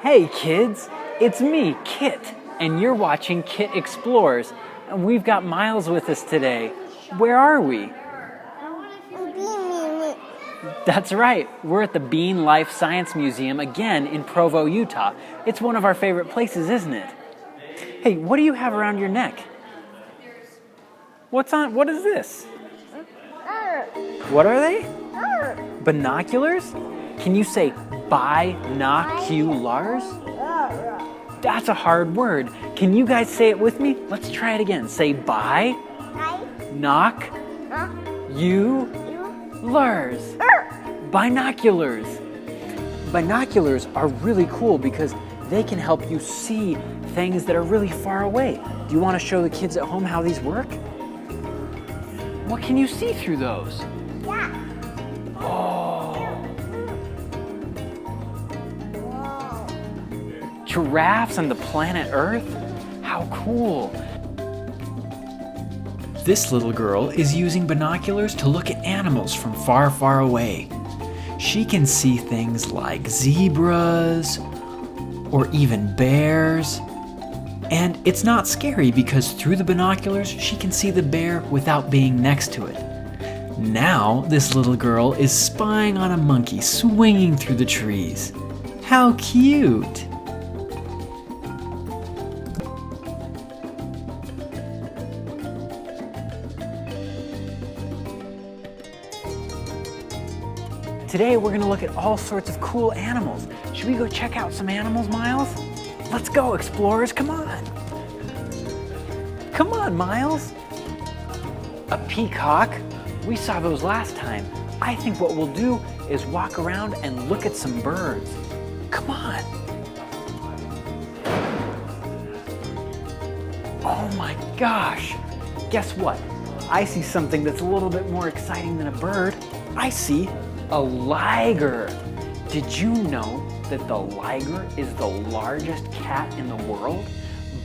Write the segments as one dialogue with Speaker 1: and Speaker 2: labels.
Speaker 1: Hey kids, it's me, Kit, and you're watching Kit Explores. And we've got Miles with us today. Where are we? That's right, we're at the Bean Life Science Museum again in Provo, Utah. It's one of our favorite places, isn't it? Hey, what do you have around your neck? What is this? What are they? Binoculars? Can you say binoculars? That's a hard word. Can you guys say it with me? Let's try it again. Say binoculars. Binoculars. Binoculars are really cool because they can help you see things that are really far away. Do you want to show the kids at home how these work? What can you see through those?
Speaker 2: Yeah.
Speaker 1: Oh. Giraffes and the planet Earth? How cool. This little girl is using binoculars to look at animals from far, far away. She can see things like zebras or even bears. And it's not scary because through the binoculars, she can see the bear without being next to it. Now, this little girl is spying on a monkey swinging through the trees. How cute! Today, we're gonna look at all sorts of cool animals. Should we go check out some animals, Miles? Let's go, explorers, come on. Come on, Miles. A peacock? We saw those last time. I think what we'll do is walk around and look at some birds. Come on. Oh my gosh. Guess what? I see something that's a little bit more exciting than a bird. I see a liger. Did you know that the liger is the largest cat in the world?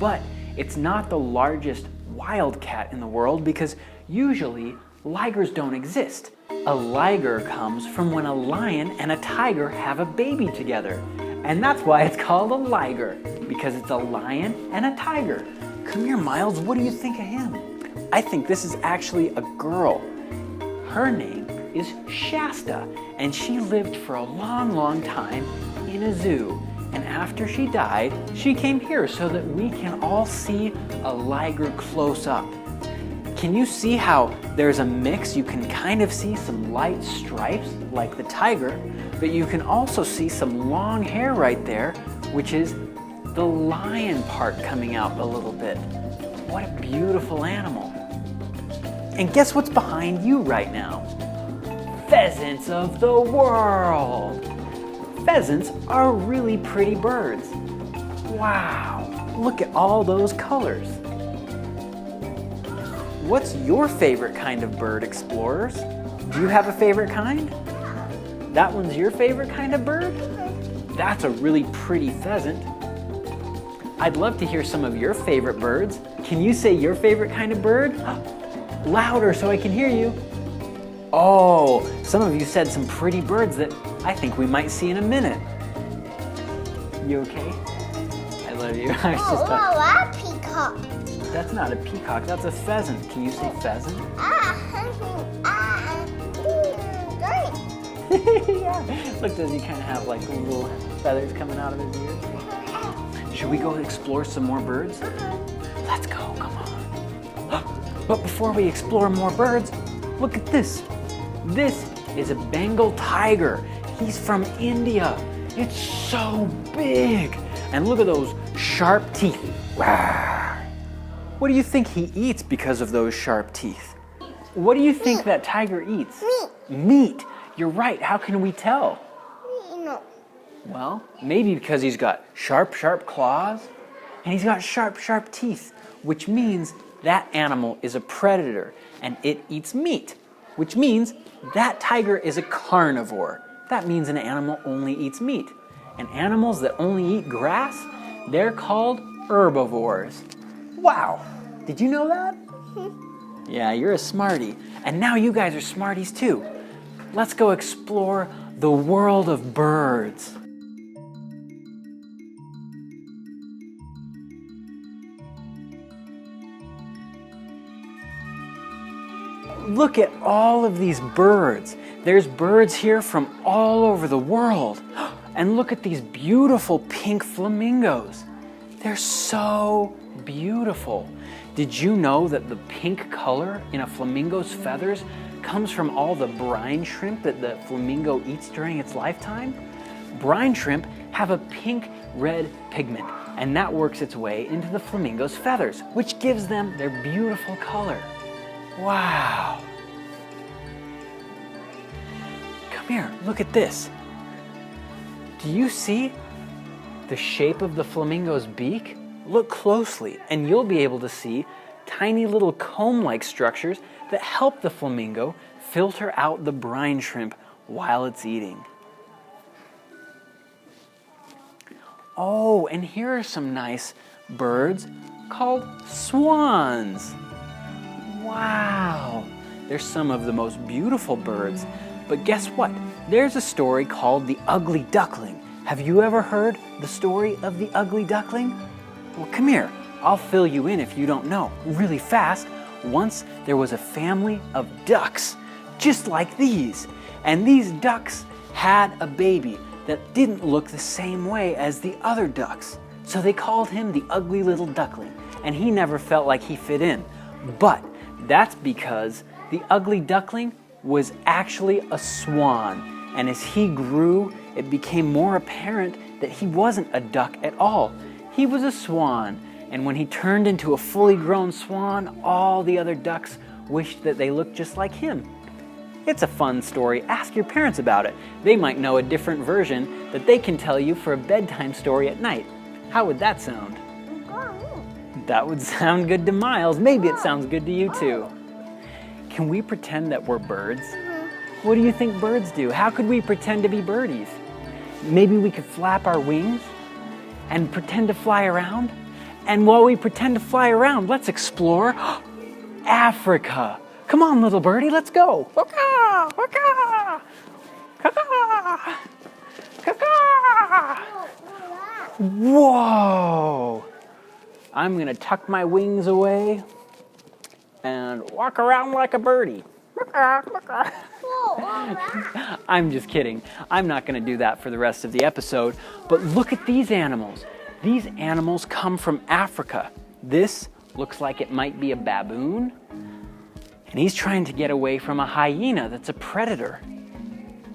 Speaker 1: But it's not the largest wild cat in the world because usually ligers don't exist. A liger comes from when a lion and a tiger have a baby together. And that's why it's called a liger, because it's a lion and a tiger. Come here, Miles, what do you think of him? I think this is actually a girl. Her name is Shasta, and she lived for a long, long time in a zoo. And after she died, she came here so that we can all see a liger close up. Can you see how there's a mix? You can kind of see some light stripes like the tiger, but you can also see some long hair right there, which is the lion part coming out a little bit. What a beautiful animal. And guess what's behind you right now? Pheasants of the world. Pheasants are really pretty birds. Wow, look at all those colors. What's your favorite kind of bird, explorers? Do you have a favorite kind? That one's your favorite kind of bird? That's a really pretty pheasant. I'd love to hear some of your favorite birds. Can you say your favorite kind of bird? Louder so I can hear you. Oh, some of you said some pretty birds that I think we might see in a minute. You okay? I love you. I was just
Speaker 2: a peacock.
Speaker 1: That's not a peacock, that's a pheasant. Can you say pheasant? Yeah. Look, does he kind of have like little feathers coming out of his ears? Should we go explore some more birds? Let's go, come on. But before we explore more birds, look at this. This is a Bengal tiger. He's from India. It's so big. And look at those sharp teeth. What do you think he eats because of those sharp teeth? What do you think that tiger eats? Meat. You're right. How can we tell?
Speaker 2: No.
Speaker 1: Well, maybe because he's got sharp, sharp claws and he's got sharp, sharp teeth, which means that animal is a predator and it eats meat, which means that tiger is a carnivore. That means an animal only eats meat. And animals that only eat grass, they're called herbivores. Wow, did you know that? Yeah, you're a smarty. And now you guys are smarties too. Let's go explore the world of birds. Look at all of these birds. There's birds here from all over the world. And look at these beautiful pink flamingos. They're so beautiful. Did you know that the pink color in a flamingo's feathers comes from all the brine shrimp that the flamingo eats during its lifetime? Brine shrimp have a pink-red pigment, and that works its way into the flamingo's feathers, which gives them their beautiful color. Wow. Come here, look at this. Do you see the shape of the flamingo's beak? Look closely, and you'll be able to see tiny little comb-like structures that help the flamingo filter out the brine shrimp while it's eating. Oh, and here are some nice birds called swans. Wow, they're some of the most beautiful birds. But guess what? There's a story called the Ugly Duckling. Have you ever heard the story of the Ugly Duckling? Well, come here. I'll fill you in if you don't know. Really fast. Once there was a family of ducks, just like these. And these ducks had a baby that didn't look the same way as the other ducks. So they called him the Ugly Little Duckling, and he never felt like he fit in. But that's because the Ugly Duckling was actually a swan. And as he grew, it became more apparent that he wasn't a duck at all. He was a swan. And when he turned into a fully grown swan, all the other ducks wished that they looked just like him. It's a fun story. Ask your parents about it. They might know a different version that they can tell you for a bedtime story at night. How would that sound? That would sound good to Miles. Maybe it sounds good to you too. Can we pretend that we're birds? What do you think birds do? How could we pretend to be birdies? Maybe we could flap our wings and pretend to fly around? And while we pretend to fly around, let's explore Africa. Come on, little birdie, let's go. Waka, waka, kaka, kaka. Whoa! I'm gonna tuck my wings away and walk around like a birdie. I'm just kidding. I'm not gonna do that for the rest of the episode, but look at these animals. These animals come from Africa. This looks like it might be a baboon. And he's trying to get away from a hyena that's a predator.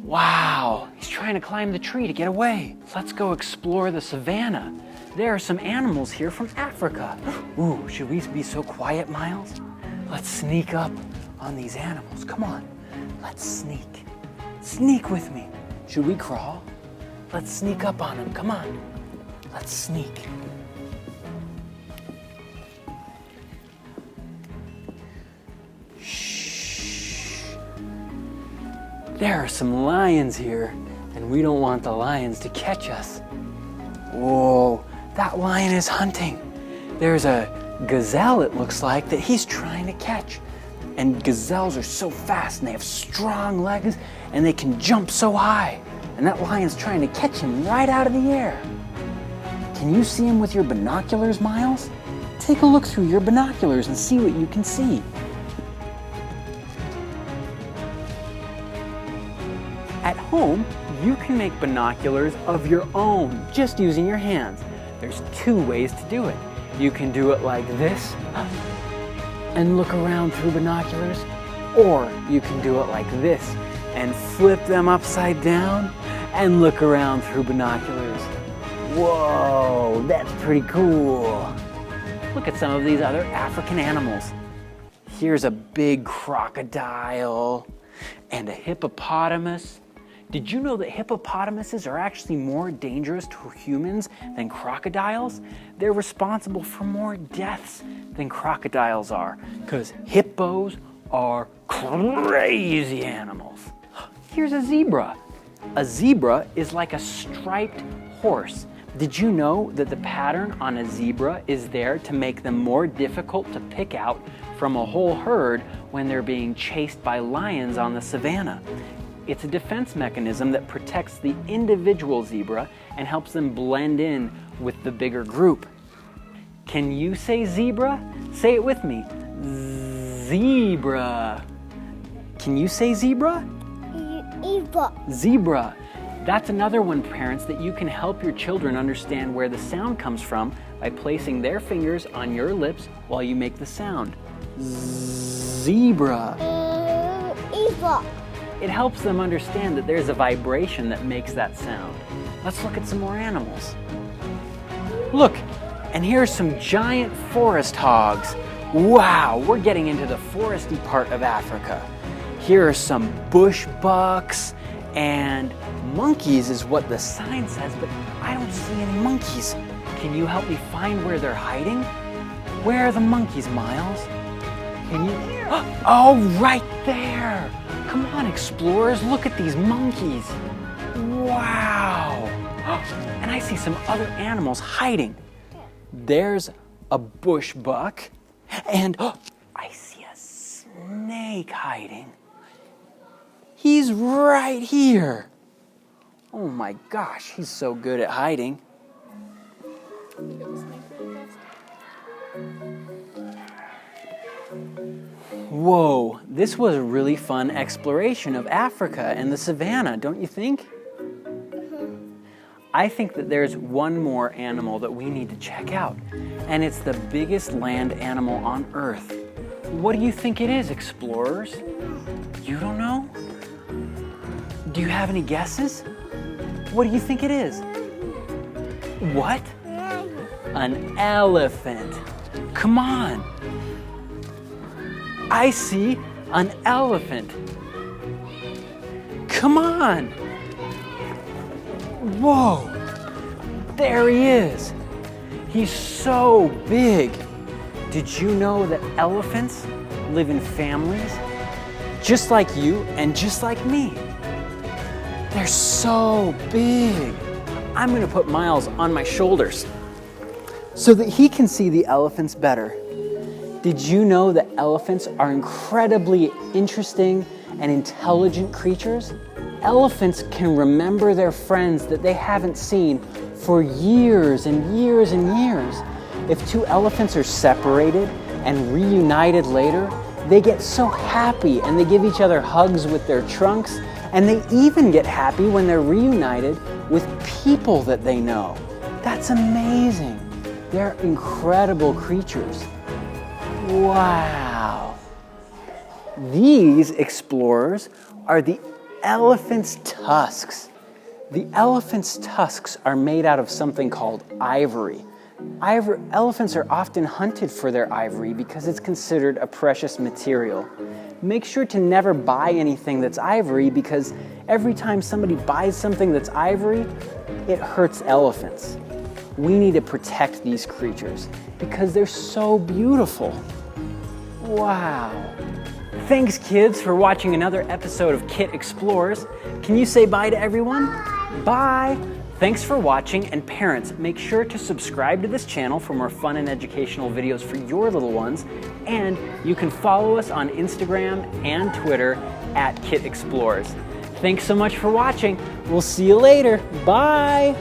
Speaker 1: Wow, he's trying to climb the tree to get away. Let's go explore the savannah. There are some animals here from Africa. Ooh, should we be so quiet, Miles? Let's sneak up on these animals. Come on, let's sneak. Sneak with me. Should we crawl? Let's sneak up on them, come on. Let's sneak. There are some lions here, and we don't want the lions to catch us. Whoa, that lion is hunting. There's a gazelle, it looks like, that he's trying to catch. And gazelles are so fast, and they have strong legs, and they can jump so high. And that lion's trying to catch him right out of the air. Can you see him with your binoculars, Miles? Take a look through your binoculars and see what you can see. At home, you can make binoculars of your own, just using your hands. There's two ways to do it. You can do it like this, and look around through binoculars, or you can do it like this, and flip them upside down, and look around through binoculars. Whoa, that's pretty cool. Look at some of these other African animals. Here's a big crocodile, and a hippopotamus. Did you know that hippopotamuses are actually more dangerous to humans than crocodiles? They're responsible for more deaths than crocodiles are, because hippos are crazy animals. Here's a zebra. A zebra is like a striped horse. Did you know that the pattern on a zebra is there to make them more difficult to pick out from a whole herd when they're being chased by lions on the savannah? It's a defense mechanism that protects the individual zebra and helps them blend in with the bigger group. Can you say zebra? Say it with me. Zebra. Can you say zebra?
Speaker 2: Eva.
Speaker 1: Zebra. That's another one, parents, that you can help your children understand where the sound comes from by placing their fingers on your lips while you make the sound. Zebra.
Speaker 2: Eva.
Speaker 1: It helps them understand that there's a vibration that makes that sound. Let's look at some more animals. Look, and here's some giant forest hogs. Wow, we're getting into the foresty part of Africa. Here are some bush bucks and monkeys is what the sign says, but I don't see any monkeys. Can you help me find where they're hiding? Where are the monkeys, Miles? Can you? Oh, right there. Come on, explorers, look at these monkeys. Wow. And I see some other animals hiding. There's a bush buck, and I see a snake hiding. He's right here. Oh my gosh, he's so good at hiding. Whoa, this was a really fun exploration of Africa and the savannah, don't you think? I think that there's one more animal that we need to check out, and it's the biggest land animal on Earth. What do you think it is, explorers? You don't know? Do you have any guesses? What do you think it is? What? An elephant. Come on. I see an elephant. Come on. Whoa. There he is. He's so big. Did you know that elephants live in families? Just like you and just like me. They're so big. I'm gonna put Miles on my shoulders so that he can see the elephants better. Did you know that elephants are incredibly interesting and intelligent creatures? Elephants can remember their friends that they haven't seen for years and years and years. If two elephants are separated and reunited later, they get so happy and they give each other hugs with their trunks, and they even get happy when they're reunited with people that they know. That's amazing. They're incredible creatures. Wow. These explorers are the elephant's tusks. The elephant's tusks are made out of something called ivory. Elephants are often hunted for their ivory because it's considered a precious material. Make sure to never buy anything that's ivory, because every time somebody buys something that's ivory, it hurts elephants. We need to protect these creatures because they're so beautiful. Wow. Thanks, kids, for watching another episode of Kit Explores. Can you say bye to everyone? Bye. Thanks for watching, and parents, make sure to subscribe to this channel for more fun and educational videos for your little ones, and you can follow us on Instagram and Twitter at Kit Explores. Thanks so much for watching. We'll see you later. Bye.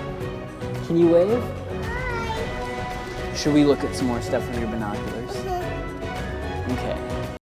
Speaker 1: Can you wave? Should we look at some more stuff with your binoculars? Okay.